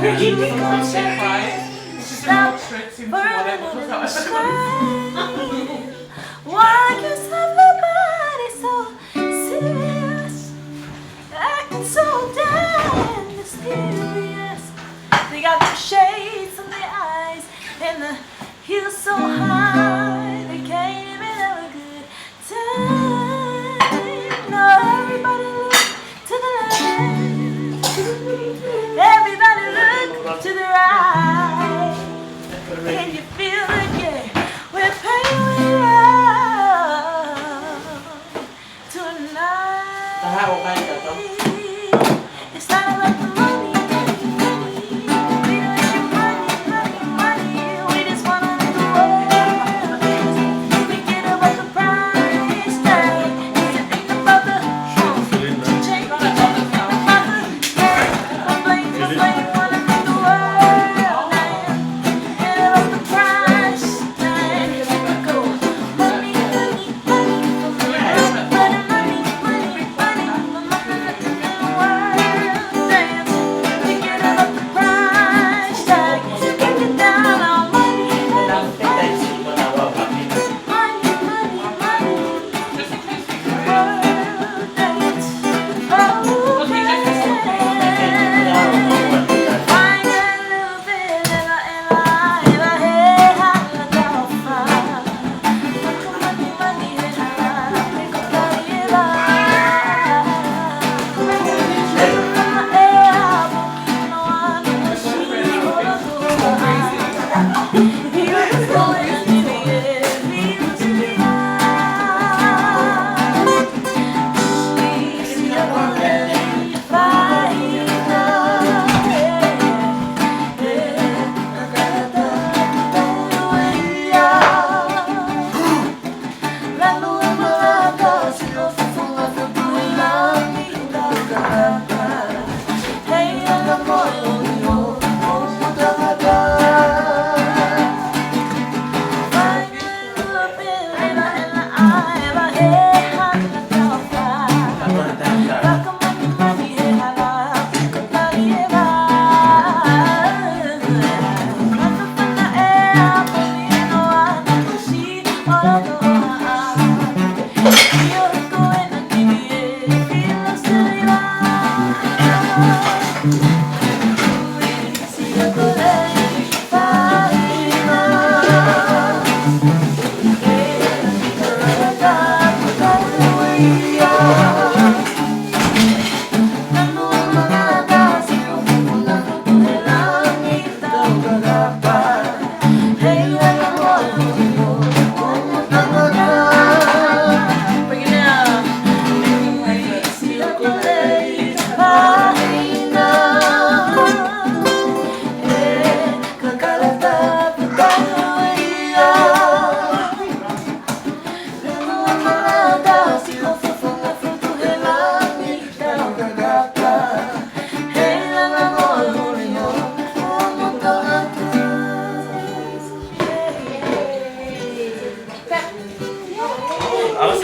Sometimes they cry. She's a little trick into whatever comes out. Why is everybody so serious? Acting so damn mysterious. They got the shades on their eyes and the heels so high they can't even have a good time. No, everybody look to the left. Everybody look to the right. Can you feel it? Yeah, we're paying tonight. It's not about the money, money. We don't need money, money. We just wanna live the world. Thinking about the price tag. Think about the change. Think about the complain, wanna live the world. Think about the price tag. Go money, money, I was